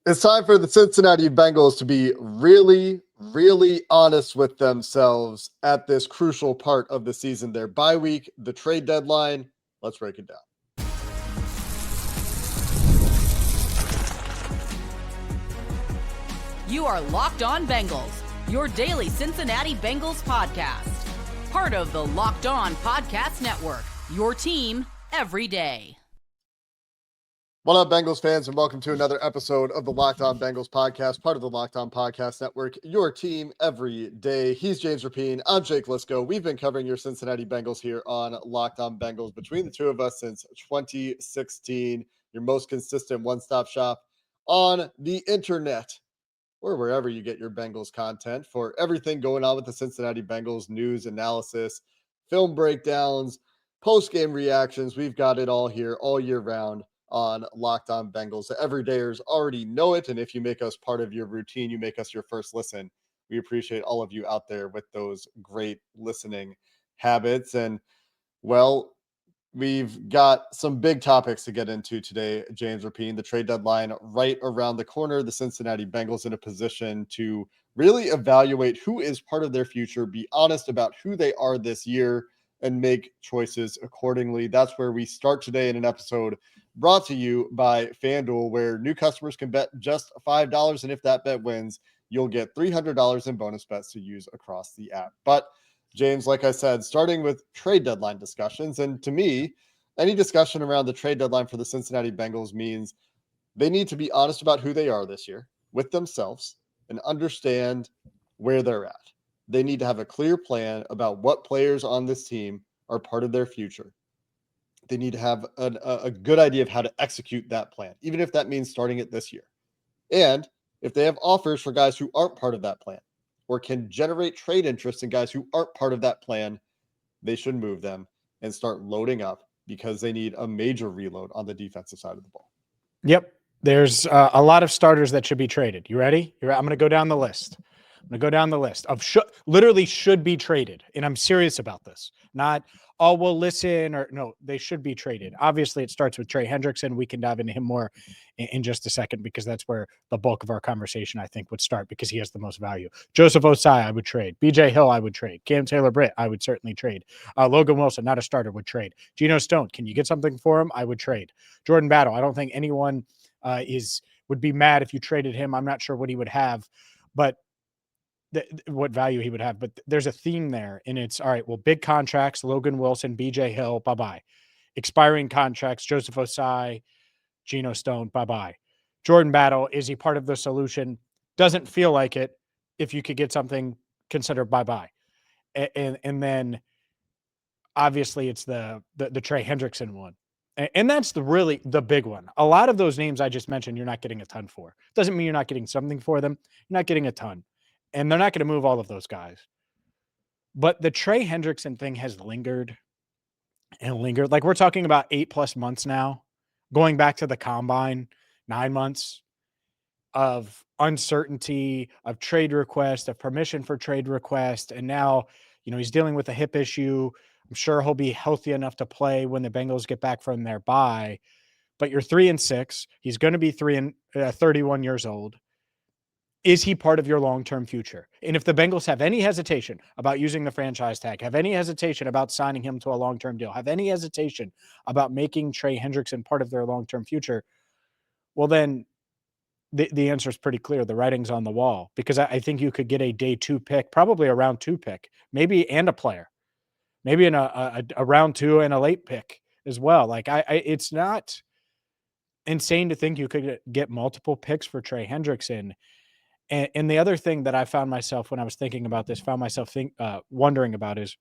It's time for the Cincinnati Bengals to be really, really honest with themselves at this crucial part of the season. Their bye week, the trade deadline. Let's break it down. You are Locked On Bengals, your daily Cincinnati Bengals podcast. Part of the Locked On Podcast Network, your team every day. What up, Bengals fans, and welcome to another episode of the Locked On Bengals podcast, part of the Locked On Podcast Network, your team every day. He's James Rapien. I'm Jake Liscow. We've been covering your Cincinnati Bengals here on Locked On Bengals between the two of us since 2016, your most consistent one-stop shop on the internet or wherever you get your Bengals content for everything going on with the Cincinnati Bengals, news, analysis, film breakdowns, post-game reactions. We've got it all here all year round on Locked On Bengals. The everydayers already know it, and if you make us part of your routine, you make us your first listen. We appreciate all of you out there with those great listening habits. And, well, we've got some big topics to get into today, James Rapien. The trade deadline right around the corner. The Cincinnati Bengals in a position to really evaluate who is part of their future, be honest about who they are this year, and make choices accordingly. That's where we start today in an episode brought to you by FanDuel, where new customers can bet just $5, and if that bet wins, you'll get $300 in bonus bets to use across the app. But James, like I said, starting with trade deadline discussions, and to me, any discussion around the trade deadline for the Cincinnati Bengals means they need to be honest about who they are this year with themselves and understand where they're at. They need to have a clear plan about what players on this team are part of their future. They need to have a good idea of how to execute that plan, even if that means starting it this year. And if they have offers for guys who aren't part of that plan or can generate trade interest in guys who aren't part of that plan, they should move them and start loading up because they need a major reload on the defensive side of the ball. Yep. There's a lot of starters that should be traded. You ready? I'm going to go down the list. Of literally should be traded. And I'm serious about this. Not, oh, we'll listen, or no, they should be traded. Obviously, it starts with Trey Hendrickson. We can dive into him more in just a second because that's where the bulk of our conversation, I think, would start because he has the most value. Joseph Ossai, I would trade. B.J. Hill, I would trade. Taylor-Britt, I would certainly trade. Logan Wilson, not a starter, would trade. Geno Stone, can you get something for him? I would trade. Jordan Battle, I don't think anyone would be mad if you traded him. I'm not sure what he would have, but what value he would have, but there's a theme there, and it's all right. Well, big contracts, Logan Wilson, BJ Hill, bye-bye. Expiring contracts, Joseph Ossai, Geno Stone, bye-bye. Jordan Battle, is he part of the solution? Doesn't feel like it. If you could get something, consider bye-bye. And then obviously it's the Trey Hendrickson one. And that's the big one. A lot of those names I just mentioned, you're not getting a ton for. Doesn't mean you're not getting something for them. You're not getting a ton. And they're not going to move all of those guys. But the Trey Hendrickson thing has lingered and lingered. Like, we're talking about 8+ months now, going back to the combine, 9 months of uncertainty, of trade request, of permission for trade request. And now, he's dealing with a hip issue. I'm sure he'll be healthy enough to play when the Bengals get back from their bye. But you're 3-6. He's going to be 31 years old. Is he part of your long-term future? And if the Bengals have any hesitation about using the franchise tag, have any hesitation about signing him to a long-term deal, have any hesitation about making Trey Hendrickson part of their long-term future, well, then the answer is pretty clear. The writing's on the wall, because I think you could get a day 2 pick, probably a round 2 pick, maybe, and a player, maybe in a round 2 and a late pick as well. Like, it's not insane to think you could get multiple picks for Trey Hendrickson. And the other thing that I found myself, when I was thinking about this, wondering about is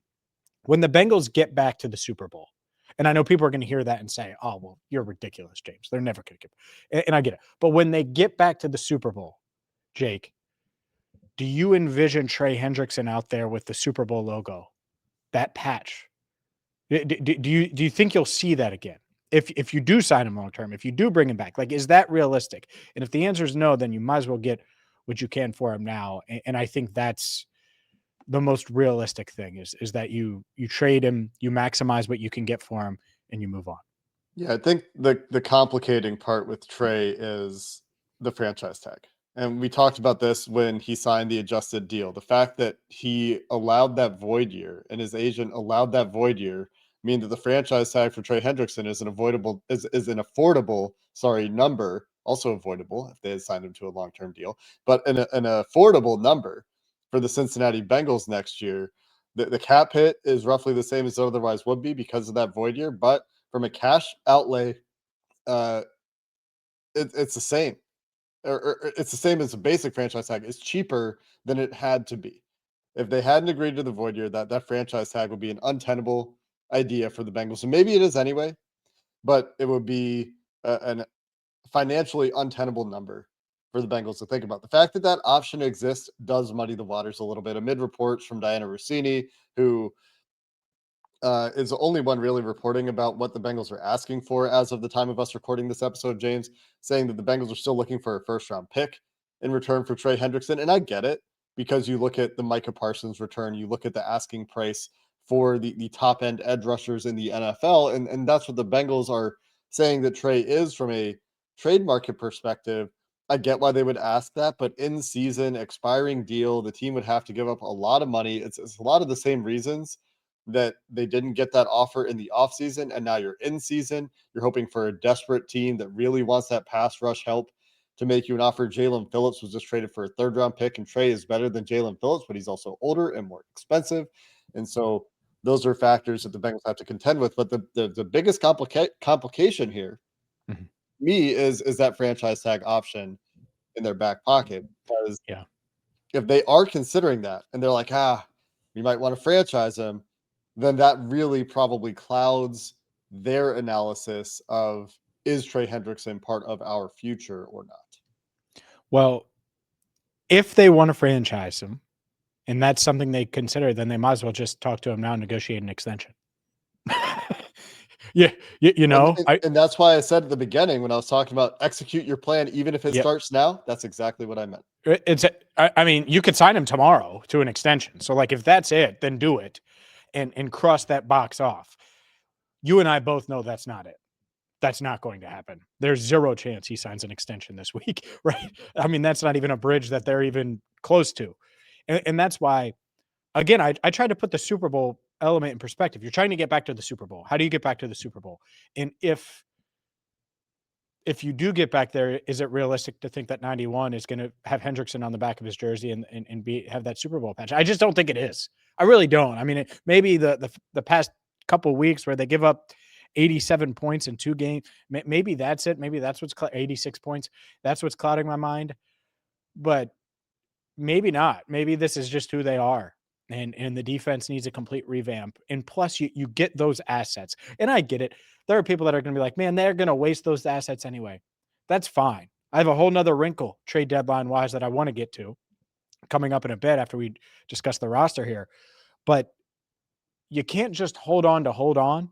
when the Bengals get back to the Super Bowl. And I know people are going to hear that and say, oh, well, you're ridiculous, James. They're never going to get. And I get it. But when they get back to the Super Bowl, Jake, do you envision Trey Hendrickson out there with the Super Bowl logo, that patch? Do you think you'll see that again? If you do sign him long term, if you do bring him back, like, is that realistic? And if the answer is no, then you might as well get what you can for him now. And I think that's the most realistic thing is that you trade him, you maximize what you can get for him, and you move on. Yeah, I think the complicating part with Trey is the franchise tag. And we talked about this when he signed the adjusted deal. The fact that he allowed that void year and his agent allowed that void year mean that the franchise tag for Trey Hendrickson is an affordable, number, also avoidable if they had signed him to a long-term deal, but an affordable number for the Cincinnati Bengals next year. The cap hit is roughly the same as it otherwise would be because of that void year, but from a cash outlay, it's the same. Or it's the same as a basic franchise tag. It's cheaper than it had to be. If they hadn't agreed to the void year, that franchise tag would be an untenable idea for the Bengals. And maybe it is anyway, but it would be an financially untenable number for the Bengals to think about. The fact that that option exists does muddy the waters a little bit. Amid reports from Diana Rossini, who is the only one really reporting about what the Bengals are asking for as of the time of us recording this episode, James, saying that the Bengals are still looking for a first-round pick in return for Trey Hendrickson. And I get it, because you look at the Micah Parsons return, you look at the asking price for the top-end edge rushers in the NFL, and that's what the Bengals are saying that Trey is from a trade market perspective. I get why they would ask that, but in season, expiring deal, the team would have to give up a lot of money. It's a lot of the same reasons that they didn't get that offer in the offseason, and now you're in season. You're hoping for a desperate team that really wants that pass rush help to make you an offer. Jalen Phillips was just traded for a third-round pick, and Trey is better than Jalen Phillips, but he's also older and more expensive. And so those are factors that the Bengals have to contend with. But the biggest complication here, me, is that franchise tag option in their back pocket. Because if they are considering that and they're like, we might want to franchise him, then that really probably clouds their analysis of, is Trey Hendrickson part of our future or not? Well, if they want to franchise him and that's something they consider, then they might as well just talk to him now and negotiate an extension. Yeah, you know, and that's why I said at the beginning when I was talking about execute your plan, even if it starts now, that's exactly what I meant. I mean, you could sign him tomorrow to an extension. So like, if that's it, then do it and cross that box off. You and I both know that's not it. That's not going to happen. There's zero chance he signs an extension this week, right? I mean, that's not even a bridge that they're even close to. And that's why, again, I try to put the Super Bowl element in perspective. You're trying to get back to the Super Bowl. How do you get back to the Super Bowl? And if you do get back there, is it realistic to think that 91 is going to have Hendrickson on the back of his jersey and have that Super Bowl patch? I just don't think it is. I really don't. I mean, maybe the past couple of weeks where they give up 87 points in 2 games, maybe that's it. Maybe that's what's 86 points. That's what's clouding my mind. But maybe not. Maybe this is just who they are. And the defense needs a complete revamp. And plus, you get those assets. And I get it. There are people that are going to be like, man, they're going to waste those assets anyway. That's fine. I have a whole nother wrinkle trade deadline wise that I want to get to coming up in a bit after we discuss the roster here. But you can't just hold on.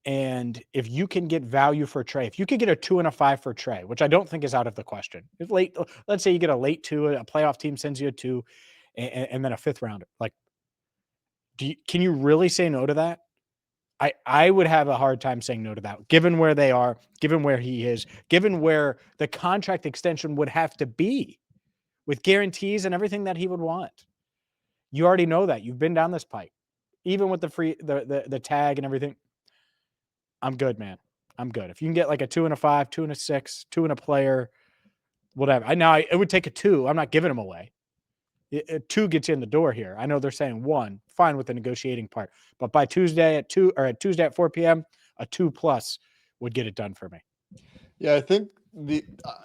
And if you can get value for Trey, if you could get a 2 and a 5 for Trey, which I don't think is out of the question. If let's say you get a late 2, a playoff team sends you a 2 and then a 5th rounder. Like, can you really say no to that? I would have a hard time saying no to that, given where they are, given where he is, given where the contract extension would have to be with guarantees and everything that he would want. You already know that. You've been down this pipe. Even with the tag and everything. I'm good, man. I'm good. If you can get like a 2 and a 5, 2 and a 6, 2 and a player, whatever. It would take a 2. I'm not giving him away. 2 gets you in the door here. I know they're saying 1, fine with the negotiating part, but by Tuesday at 2 or at Tuesday at 4 p.m., a 2+ would get it done for me. Yeah, I think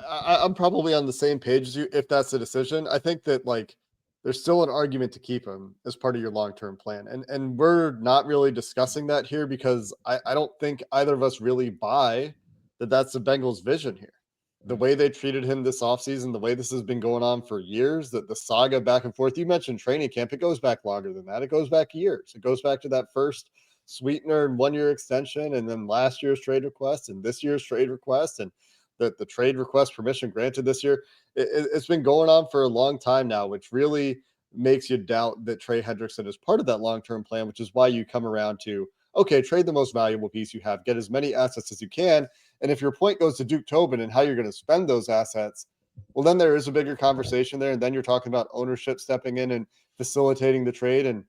I'm probably on the same page as you if that's the decision. I think that there's still an argument to keep him as part of your long-term plan. And we're not really discussing that here because I don't think either of us really buy that that's the Bengals' vision here. The way they treated him this offseason, the way this has been going on for years, that the saga back and forth. You mentioned training camp. It goes back longer than that. It goes back years. It goes back to that first sweetener and 1-year extension, and then last year's trade request and this year's trade request, and the trade request permission granted this year. It's been going on for a long time now, which really makes you doubt that Trey Hendrickson is part of that long-term plan, which is why you come around to, okay, trade the most valuable piece you have, get as many assets as you can, And if your point goes to Duke Tobin and how you're going to spend those assets, well, then there is a bigger conversation there. And then you're talking about ownership stepping in and facilitating the trade and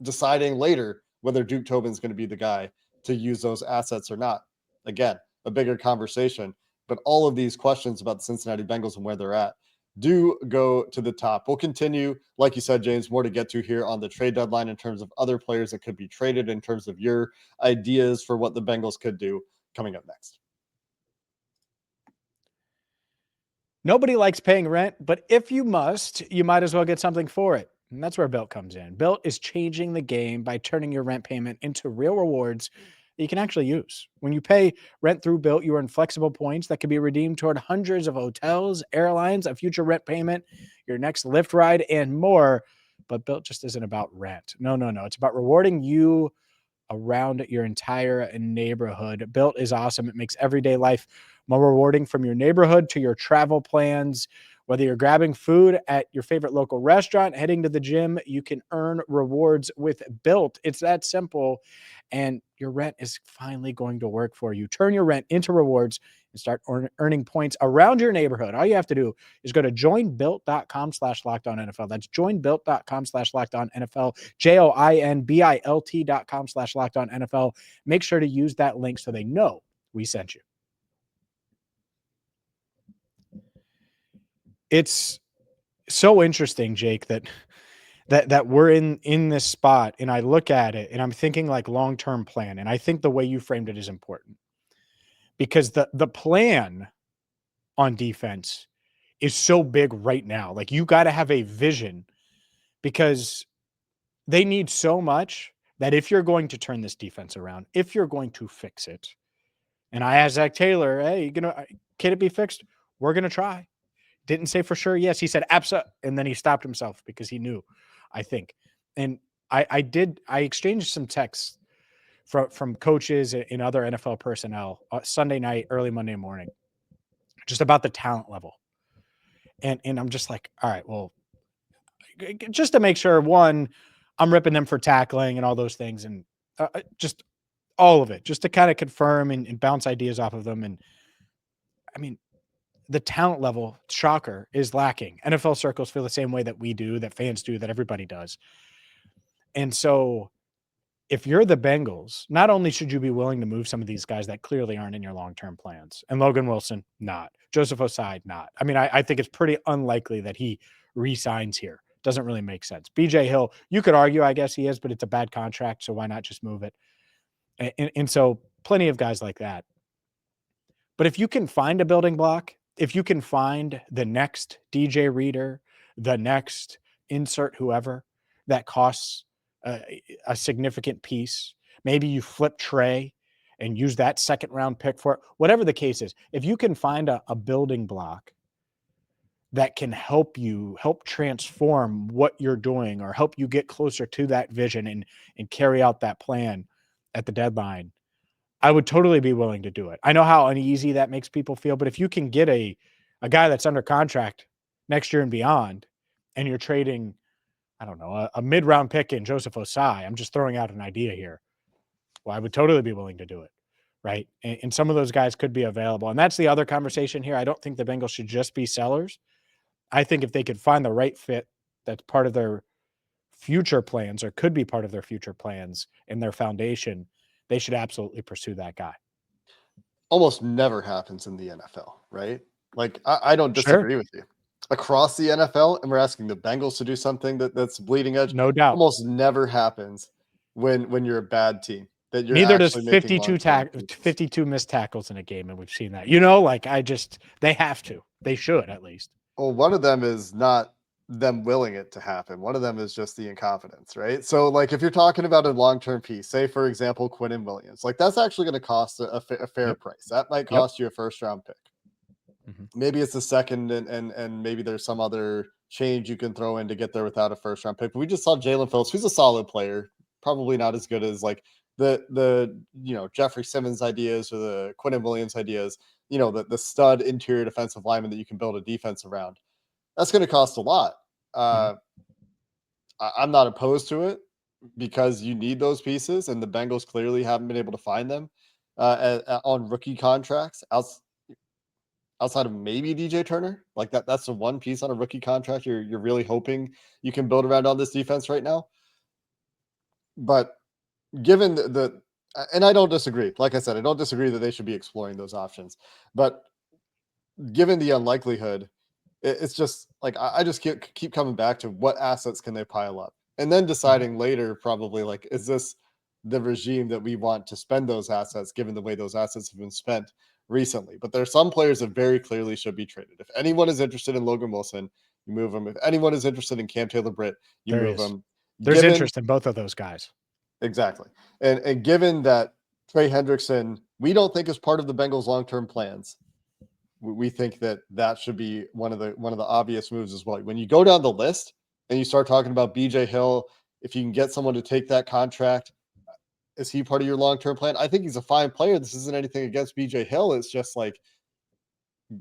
deciding later whether Duke Tobin's going to be the guy to use those assets or not. Again, a bigger conversation. But all of these questions about the Cincinnati Bengals and where they're at do go to the top. We'll continue, like you said, James, more to get to here on the trade deadline in terms of other players that could be traded, in terms of your ideas for what the Bengals could do coming up next. Nobody likes paying rent, but if you must, you might as well get something for it. And that's where BILT comes in. BILT is changing the game by turning your rent payment into real rewards that you can actually use. When you pay rent through BILT, you earn flexible points that can be redeemed toward hundreds of hotels, airlines, a future rent payment, your next Lyft ride, and more. But BILT just isn't about rent. No. It's about rewarding you around your entire neighborhood. BILT is awesome. It makes everyday life more rewarding, from your neighborhood to your travel plans. Whether you're grabbing food at your favorite local restaurant, heading to the gym, you can earn rewards with BILT. It's that simple, and your rent is finally going to work for you. Turn your rent into rewards and start earning points around your neighborhood. All you have to do is go to joinbuilt.com/lockedonnfl. That's joinbuilt.com/lockedonnfl, joinbilt.com/lockedonnfl. Make sure to use that link so they know we sent you. It's so interesting, Jake, that we're in this spot, and I look at it and I'm thinking like long-term plan. And I think the way you framed it is important, because the plan on defense is so big right now. Like, you got to have a vision, because they need so much that if you're going to turn this defense around, if you're going to fix it, and I asked Zach Taylor, hey, can it be fixed? We're going to try. Didn't say for sure yes. He said absolutely, and then he stopped himself because he knew, I think. And I exchanged some texts from coaches and other NFL personnel Sunday night, early Monday morning, just about the talent level. And I'm just like, all right, well, just to make sure, one, I'm ripping them for tackling and all those things, and just all of it, just to kind of confirm and bounce ideas off of them. And I mean, the talent level, shocker, is lacking. NFL circles feel the same way that we do, that fans do, that everybody does. And so if you're the Bengals, not only should you be willing to move some of these guys that clearly aren't in your long-term plans, and Logan Wilson, not. Joseph Ossai, not. I mean, I think it's pretty unlikely that he re-signs here. Doesn't really make sense. B.J. Hill, you could argue, I guess he is, but it's a bad contract, so why not just move it? And so plenty of guys like that. But if you can find a building block, if you can find the next DJ Reader, the next insert whoever that costs a significant piece, maybe you flip Trey and use that second round pick for it, whatever the case is, if you can find a building block that can help transform what you're doing, or help you get closer to that vision and carry out that plan at the deadline, I would totally be willing to do it. I know how uneasy that makes people feel, but if you can get a guy that's under contract next year and beyond, and you're trading, I don't know, a mid-round pick in Joseph Ossai, I'm just throwing out an idea here. Well, I would totally be willing to do it, right? And some of those guys could be available. And that's the other conversation here. I don't think the Bengals should just be sellers. I think if they could find the right fit that's part of their future plans, or could be part of their future plans and their foundation, they should absolutely pursue that guy. Almost never happens in the NFL, right? Like, I don't disagree with you. Across the NFL, and we're asking the Bengals to do something that's bleeding edge. No doubt. Almost never happens when you're a bad team. That you're Neither does actually 52 missed tackles in a game, and we've seen that. They have to. They should, at least. Well, one of them is not them willing it to happen. One of them is just the incompetence, right? So, like, if you're talking about a long-term piece, say, for example, Quinnen Williams, like, that's actually going to cost a fair price. That might cost you a first-round pick. Mm-hmm. Maybe it's the second, and maybe there's some other change you can throw in to get there without a first-round pick. But we just saw Jalen Phillips, who's a solid player, probably not as good as, like, the Jeffrey Simmons ideas or the Quinnen Williams ideas, the stud interior defensive lineman that you can build a defense around. That's going to cost a lot. I'm not opposed to it, because you need those pieces, and the Bengals clearly haven't been able to find them. on rookie contracts outside of maybe DJ Turner. Like that's the one piece on a rookie contract you're really hoping you can build around on this defense right now. But given and I don't disagree. Like I said, I don't disagree that they should be exploring those options. But given the unlikelihood, it's just like I just keep coming back to what assets can they pile up, and then deciding later probably like, is this the regime that we want to spend those assets given the way those assets have been spent recently? But there are some players that very clearly should be traded. If anyone is interested in Logan Wilson, you move him. If anyone is interested in Cam Taylor-Britt, you move him. There's interest in both of those guys. Exactly. And given that Trey Hendrickson, we don't think is part of the Bengals' long-term plans, we think that should be one of the obvious moves as well. When you go down the list and you start talking about BJ Hill, if you can get someone to take that contract, is he part of your long-term plan? I think he's a fine player. This isn't anything against BJ Hill. It's just like,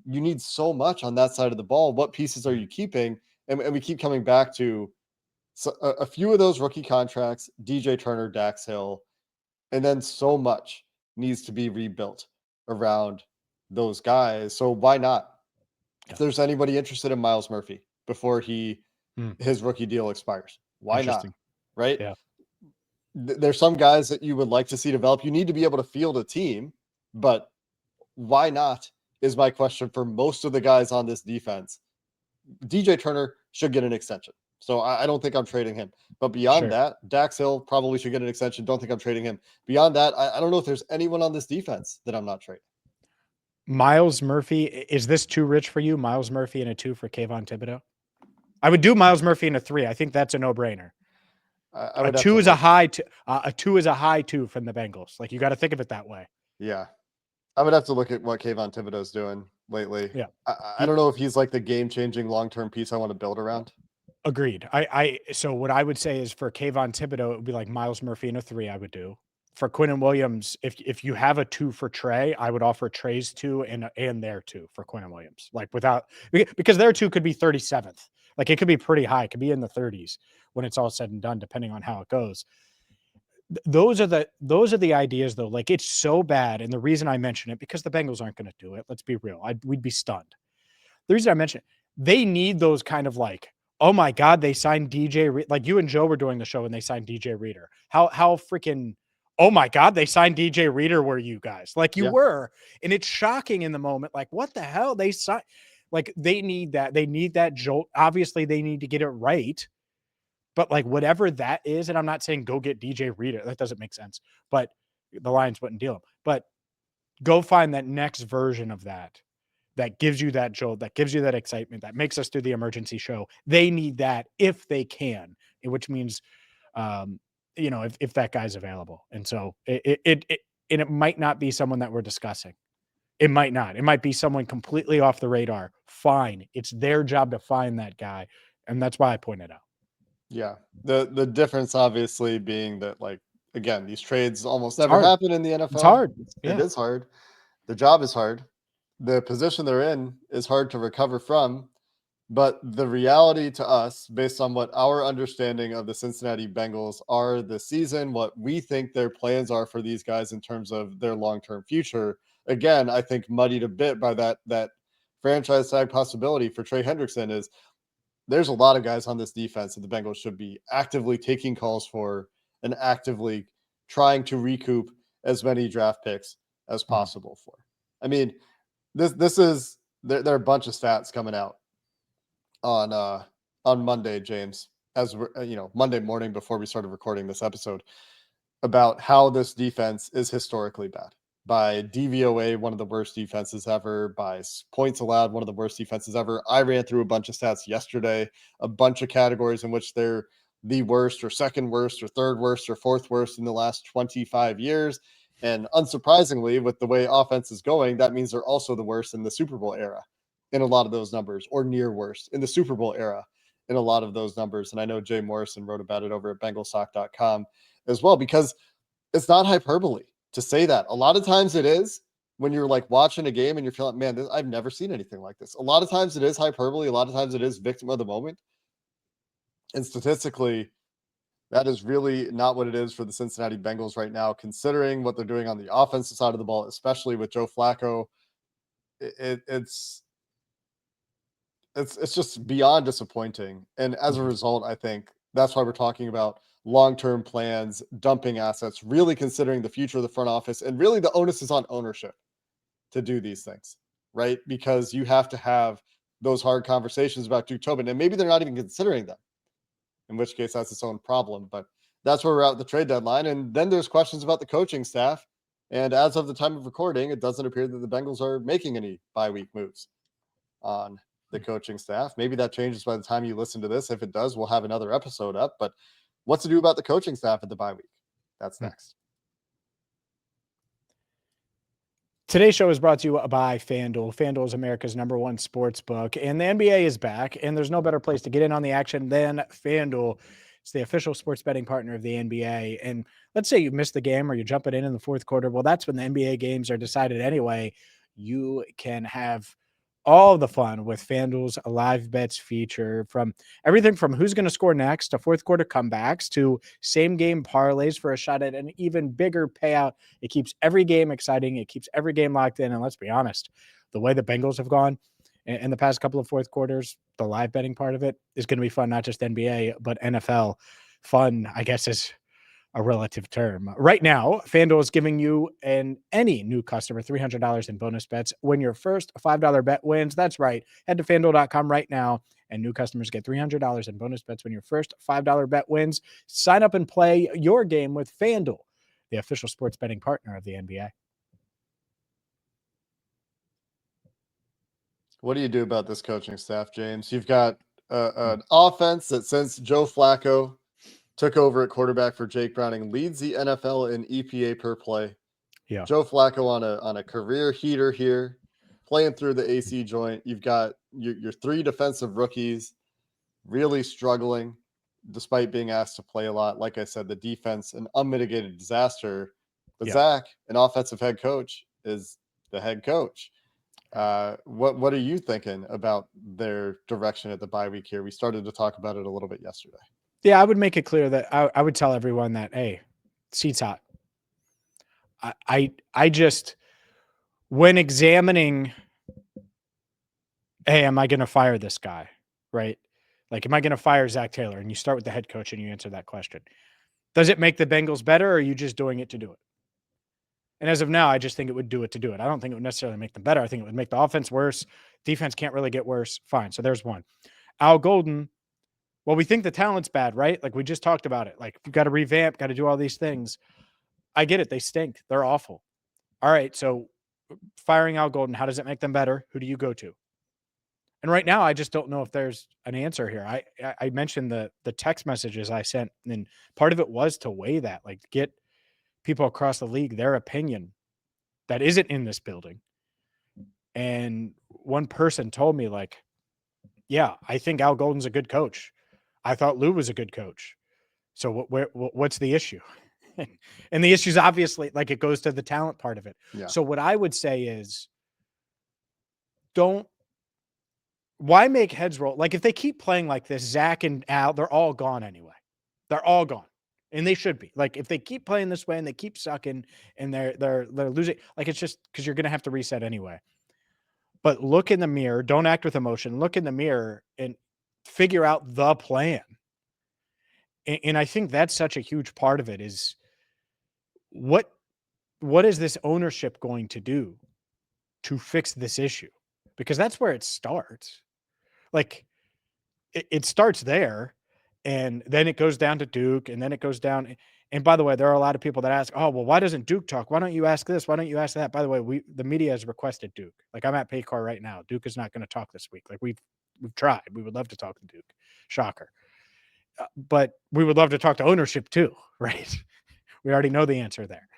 you need so much on that side of the ball. What pieces are you keeping? And we keep coming back to a few of those rookie contracts, DJ Turner, Dax Hill, and then so much needs to be rebuilt around those guys. So why not? If there's anybody interested in Miles Murphy before his rookie deal expires, why not? Right? Yeah. There's some guys that you would like to see develop. You need to be able to field a team, but why not is my question for most of the guys on this defense. DJ Turner should get an extension. So I don't think I'm trading him. But beyond that, Dax Hill probably should get an extension. Don't think I'm trading him. Beyond that, I don't know if there's anyone on this defense that I'm not trading. Miles Murphy, is this too rich for you? Miles Murphy and a 2 for Kayvon Thibodeau? I would do Miles Murphy and a 3. I think that's a no-brainer. A 2 is a high 2 from the Bengals. Like, you got to think of it that way. Yeah. I would have to look at what Kayvon Thibodeau's doing lately. Yeah. I don't know if he's like the game-changing long-term piece I want to build around. Agreed. So what I would say is for Kayvon Thibodeau, it would be like Miles Murphy and a 3 I would do. For Quinnen Williams, if you have a 2 for Trey, I would offer Trey's 2 and their 2 for Quinnen Williams. Like because their 2 could be 37th. Like it could be pretty high. It could be in the 30s when it's all said and done, depending on how it goes. Those are the ideas though. Like it's so bad. And the reason I mention it, because the Bengals aren't going to do it. Let's be real. We'd be stunned. The reason I mention it, they need those kind of like, oh my God, they signed DJ. Like you and Joe were doing the show and they signed DJ Reader. How freaking, oh my God, they signed DJ Reader. Were you guys like you were? And it's shocking in the moment. Like what the hell they signed? Like they need that jolt. Obviously they need to get it right. But like whatever that is, and I'm not saying go get DJ Reader. That doesn't make sense. But the Lions wouldn't deal him. But go find that next version of that gives you that jolt, that gives you that excitement, that makes us do the emergency show. They need that if they can, which means, if that guy's available. And so it might not be someone that we're discussing. It might not. It might be someone completely off the radar. Fine. It's their job to find that guy. And that's why I pointed out. Yeah. The difference obviously being that, like, again, these trades almost never happen in the NFL. It's hard. It is hard. The job is hard. The position they're in is hard to recover from. But the reality to us, based on what our understanding of the Cincinnati Bengals are this season, what we think their plans are for these guys in terms of their long-term future, again, I think muddied a bit by that franchise tag possibility for Trey Hendrickson, is there's a lot of guys on this defense that the Bengals should be actively taking calls for and actively trying to recoup as many draft picks as possible for. I mean, this is there are a bunch of stats coming out on Monday, James, as we're, Monday morning before we started recording this episode, about how this defense is historically bad. By DVOA, one of the worst defenses ever. By points allowed, one of the worst defenses ever. I ran through a bunch of stats yesterday, a bunch of categories in which they're the worst or second worst or third worst or fourth worst in the last 25 years. And unsurprisingly, with the way offense is going, that means they're also the worst in the Super Bowl era in a lot of those numbers, or near worst in the Super Bowl era in a lot of those numbers. And I know Jay Morrison wrote about it over at bengalsock.com as well, because it's not hyperbole to say that. A lot of times it is when you're like watching a game and you're feeling, man, I've never seen anything like this. A lot of times it is hyperbole. A lot of times it is victim of the moment. And statistically, That is really not what it is for the Cincinnati Bengals right now, considering what they're doing on the offensive side of the ball, especially with Joe Flacco. It's just beyond disappointing. And as a result, I think that's why we're talking about long-term plans, dumping assets, really considering the future of the front office. And really the onus is on ownership to do these things, right? Because you have to have those hard conversations about Duke Tobin. And maybe they're not even considering them, in which case that's its own problem. But that's where we're at the trade deadline. And then there's questions about the coaching staff. And as of the time of recording, it doesn't appear that the Bengals are making any bye-week moves on the coaching staff. Maybe that changes by the time you listen to this. If it does, we'll have another episode up. But what to do about the coaching staff at the bye week? That's next. Today's show is brought to you by FanDuel. FanDuel is America's #1 sports book, and the NBA is back, and there's no better place to get in on the action than FanDuel. It's the official sports betting partner of the NBA. And let's say you missed the game or you're jumping in the fourth quarter. Well, that's when the NBA games are decided anyway. You can have all the fun with FanDuel's live bets feature, from everything from who's going to score next to fourth quarter comebacks to same game parlays for a shot at an even bigger payout. It keeps every game exciting. It keeps every game locked in. And let's be honest, the way the Bengals have gone in the past couple of fourth quarters, the live betting part of it is going to be fun, not just NBA, but NFL. Fun, I guess, is a relative term. Right now, FanDuel is giving you any new customer $300 in bonus bets when your first $5 bet wins. That's right. Head to FanDuel.com right now, and new customers get $300 in bonus bets when your first $5 bet wins. Sign up and play your game with FanDuel, the official sports betting partner of the NBA. What do you do about this coaching staff, James? You've got an offense that, since Joe Flacco took over at quarterback for Jake Browning, leads the NFL in EPA per play. Yeah. Joe Flacco on a career heater here, playing through the AC joint. You've got your three defensive rookies really struggling despite being asked to play a lot. Like I said, the defense, an unmitigated disaster. But Zach, an offensive head coach, is the head coach. What are you thinking about their direction at the bye week here? We started to talk about it a little bit yesterday. Yeah, I would make it clear that I would tell everyone that, hey, seat's hot. I just, when examining, hey, am I going to fire this guy, right? Like, am I going to fire Zach Taylor? And you start with the head coach and you answer that question. Does it make the Bengals better, or are you just doing it to do it? And as of now, I just think it would do it to do it. I don't think it would necessarily make them better. I think it would make the offense worse. Defense can't really get worse. Fine. So there's one. Al Golden. Well, we think the talent's bad, right? Like, we just talked about it. Like, you've got to revamp, got to do all these things. I get it. They stink. They're awful. All right. So firing Al Golden, how does it make them better? Who do you go to? And right now, I just don't know if there's an answer here. I mentioned the text messages I sent, and part of it was to weigh that, like, get people across the league their opinion that isn't in this building. And one person told me, like, yeah, I think Al Golden's a good coach. I thought Lou was a good coach. So what's the issue? And the issue is obviously, like, it goes to the talent part of it. Yeah. So what I would say is, why make heads roll? Like, if they keep playing like this, Zach and Al, they're all gone anyway. They're all gone. And they should be. Like, if they keep playing this way and they keep sucking and they're losing, like, it's just because you're going to have to reset anyway. But look in the mirror. Don't act with emotion. Look in the mirror and figure out the plan. And I think that's such a huge part of it is, what is this ownership going to do to fix this issue? Because that's where it starts. Like, it starts there, and then it goes down to Duke, and then it goes down. And by the way, there are a lot of people that ask, oh, well, why doesn't Duke talk? Why don't you ask this? Why don't you ask that? By the way, the media has requested Duke. Like, I'm at Paycor right now. Duke is not going to talk this week. Like, we've tried. We would love to talk to Duke. Shocker. But we would love to talk to ownership too, right? We already know the answer there.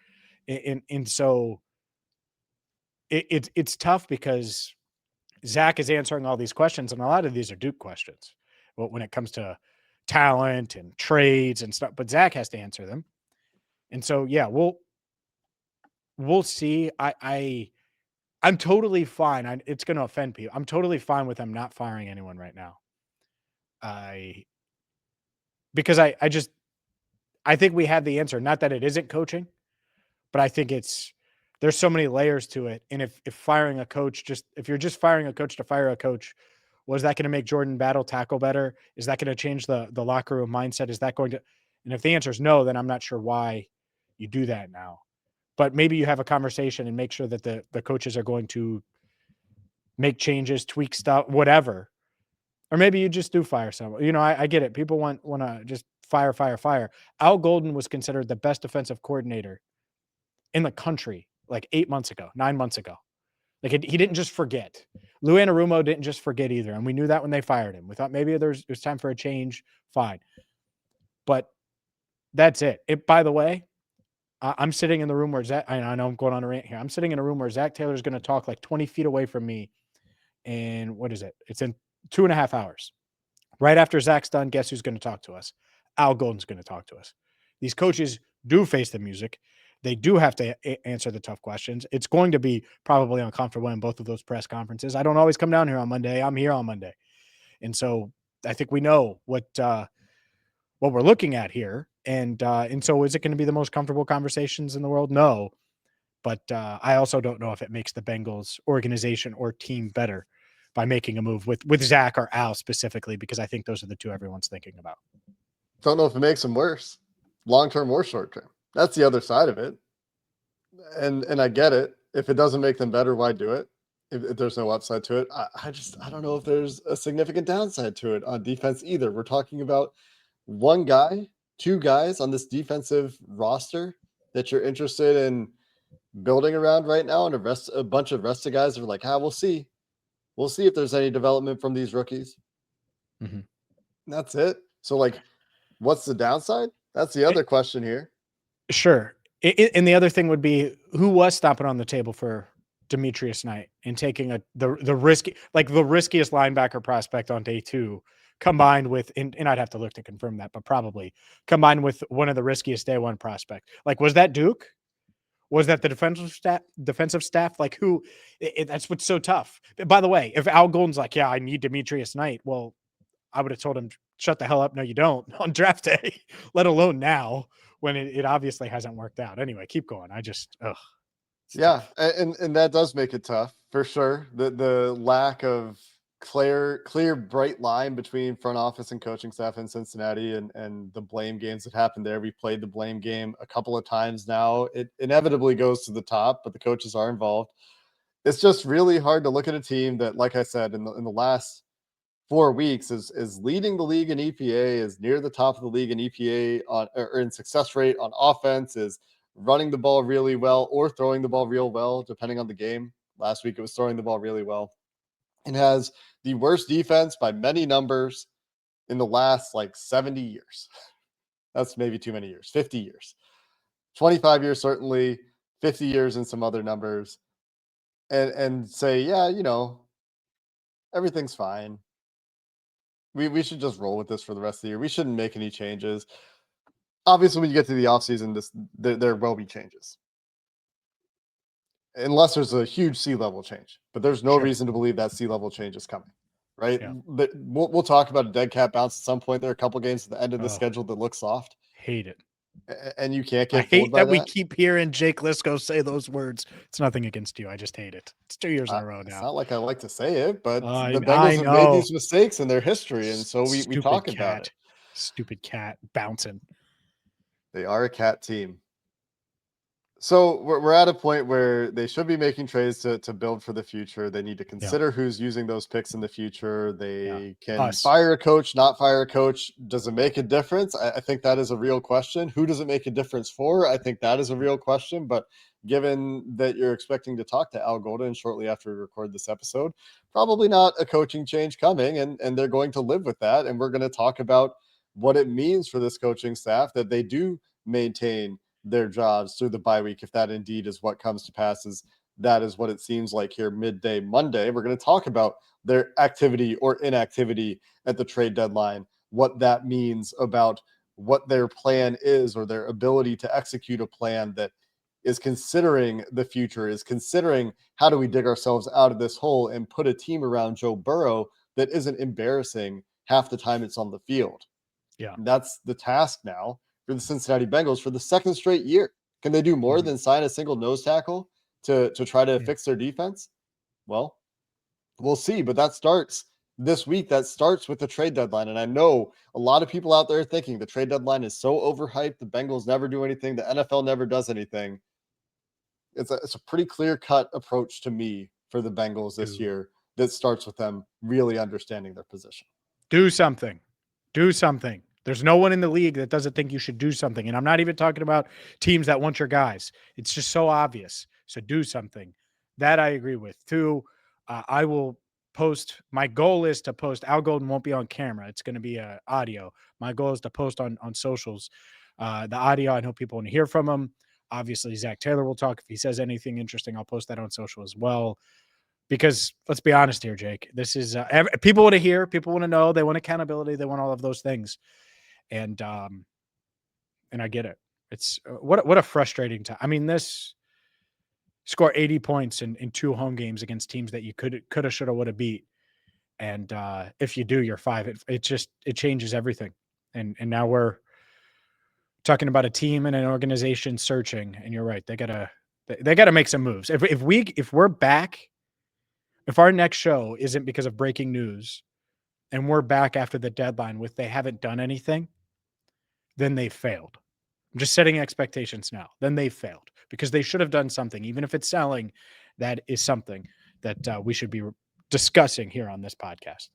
And so it's tough because Zach is answering all these questions, and a lot of these are Duke questions. Well, when it comes to talent and trades and stuff, but Zach has to answer them. And so, yeah, we'll see. I'm totally fine. It's going to offend people. I'm totally fine with them not firing anyone right now. Because I just, I think we have the answer. Not that it isn't coaching, but I think there's so many layers to it. And if firing a coach, if you're just firing a coach to fire a coach, was that going to make Jordan Battle tackle better? Is that going to change the locker room mindset? Is that going to, and if the answer is no, then I'm not sure why you do that now. But maybe you have a conversation and make sure that the coaches are going to make changes, tweak stuff, whatever. Or maybe you just do fire someone. I get it. People want to just fire. Al Golden was considered the best defensive coordinator in the country like 9 months ago. Like he didn't just forget. Lou Anarumo didn't just forget either. And we knew that when they fired him. We thought maybe it was time for a change. Fine. But that's it. By the way, I'm sitting in the room where Zach, I know I'm going on a rant here. I'm sitting in a room where Zach Taylor is going to talk like 20 feet away from me. And what is it? It's in 2.5 hours. Right after Zach's done, guess who's going to talk to us? Al Golden's going to talk to us. These coaches do face the music. They do have to answer the tough questions. It's going to be probably uncomfortable in both of those press conferences. I don't always come down here on Monday. I'm here on Monday. And so I think we know what we're looking at here. And so is it going to be the most comfortable conversations in the world? No. But I also don't know if it makes the Bengals organization or team better by making a move with Zach or Al specifically, because I think those are the two everyone's thinking about. Don't know if it makes them worse, long-term or short-term. That's the other side of it. And I get it. If it doesn't make them better, why do it? If there's no upside to it, I don't know if there's a significant downside to it on defense either. We're talking about one guy, two guys on this defensive roster that you're interested in building around right now, and a bunch of rest of guys are like, we'll see. We'll see if there's any development from these rookies. Mm-hmm. That's it. So, like, what's the downside? That's the other question here. Sure. And the other thing would be, who was stopping on the table for Demetrius Knight and taking the riskiest linebacker prospect on day 2, combined with, and I'd have to look to confirm that, but probably combined with one of the riskiest day 1 prospect. Like, was that Duke? Was that the defensive staff? Like, who? That's what's so tough. By the way, if Al Golden's like, I need Demetrius Knight, well, I would have told him, shut the hell up. No, you don't on draft day, let alone now when it obviously hasn't worked out. Anyway, keep going. Yeah. And that does make it tough for sure. The lack of clear, bright line between front office and coaching staff in Cincinnati and the blame games that happened there. We've played the blame game a couple of times now. It inevitably goes to the top, but the coaches are involved. It's just really hard to look at a team that, like I said, in the last 4 weeks is leading the league in EPA, is near the top of the league in EPA or in success rate on offense, is running the ball really well or throwing the ball real well, depending on the game. Last week it was throwing the ball really well, and has the worst defense by many numbers in the last 70 years. That's maybe too many years. 50 years, 25 years, certainly 50 years in some other numbers, and say, everything's fine. We should just roll with this for the rest of the year. We shouldn't make any changes. Obviously, when you get to the offseason, there will be changes. Unless there's a huge sea-level change. But there's no reason to believe that sea-level change is coming, right? Yeah. But we'll talk about a dead cat bounce at some point. There are a couple games at the end of the schedule that look soft. Hate it. And you can't get I hate that we keep hearing Jake Liscow say those words. It's nothing against you. I just hate it. It's 2 years in a row now. It's not like I like to say it, but the Bengals have made these mistakes in their history, and so we talk about it. Stupid cat bouncing. They are a cat team. So we're at a point where they should be making trades to build for the future. They need to consider who's using those picks in the future. They can fire a coach, not fire a coach. Does it make a difference? I think that is a real question. Who does it make a difference for? I think that is a real question. But given that you're expecting to talk to Al Golden shortly after we record this episode, probably not a coaching change coming, and they're going to live with that. And we're going to talk about what it means for this coaching staff that they do maintain their jobs through the bye week, if that indeed is what comes to pass. That is what it seems like here midday Monday. We're going to talk about their activity or inactivity at the trade deadline, what that means about what their plan is or their ability to execute a plan that is considering the future, is considering how do we dig ourselves out of this hole and put a team around Joe Burrow that isn't embarrassing half the time it's on the field. Yeah. That's the task now. for the Cincinnati Bengals for the second straight year. Can they do more than sign a single nose tackle to try to fix their defense? Well, we'll see, but that starts this week. That starts with the trade deadline. And I know a lot of people out there thinking the trade deadline is so overhyped. The Bengals never do anything. The NFL never does anything. It's a pretty clear-cut approach to me for the Bengals this year that starts with them really understanding their position. Do something. Do something. There's no one in the league that doesn't think you should do something. And I'm not even talking about teams that want your guys. It's just so obvious. So do something. That I agree with. Two, I will post. My goal is to post. Al Golden won't be on camera. It's going to be audio. My goal is to post on socials the audio. I know people want to hear from him. Obviously, Zach Taylor will talk. If he says anything interesting, I'll post that on social as well. Because let's be honest here, Jake, this is people want to hear, people want to know, they want accountability, they want all of those things. And I get it. It's what a frustrating time. I mean, this score 80 points in 2 home games against teams that you could have, should have, would have beat. And if you do, you're 5. It changes everything. And now we're talking about a team and an organization searching. And you're right, they gotta make some moves. If we're back, if our next show isn't because of breaking news and we're back after the deadline with they haven't done anything, then they failed. I'm just setting expectations now. Then they failed because they should have done something. Even if it's selling, that is something that we should be discussing here on this podcast.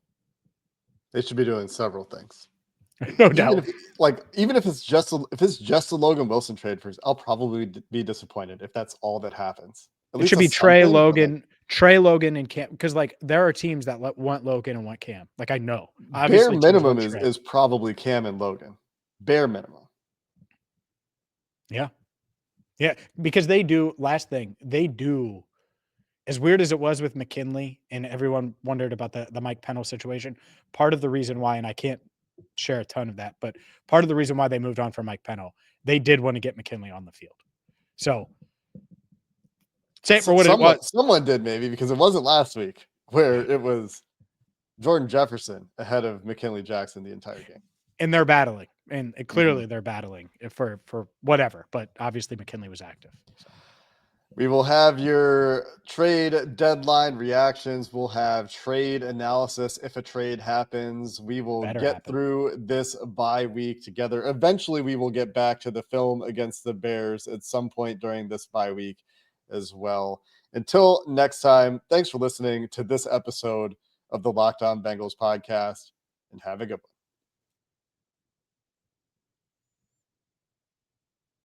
They should be doing several things. No doubt. Even if it's just a Logan Wilson trade, I'll probably be disappointed if that's all that happens. It should be Trey Logan and Cam, because there are teams that want Logan and want Cam. I know. Obviously, bare minimum is probably Cam and Logan. Bare minimum. Yeah. Yeah, because they do. Last thing, they do. As weird as it was with McKinley, and everyone wondered about the Mike Pennell situation. Part of the reason why, and I can't share a ton of that, but part of the reason why they moved on from Mike Pennell, they did want to get McKinley on the field. So. Say it for what it was. Someone did maybe, because it wasn't last week where it was Jordan Jefferson ahead of McKinley Jackson the entire game. And they're battling. And clearly they're battling for whatever. But obviously McKinley was active. So. We will have your trade deadline reactions. We'll have trade analysis if a trade happens. We will get through this bye week together. Eventually we will get back to the film against the Bears at some point during this bye week as well. Until next time, thanks for listening to this episode of the Locked On Bengals podcast, and have a good one.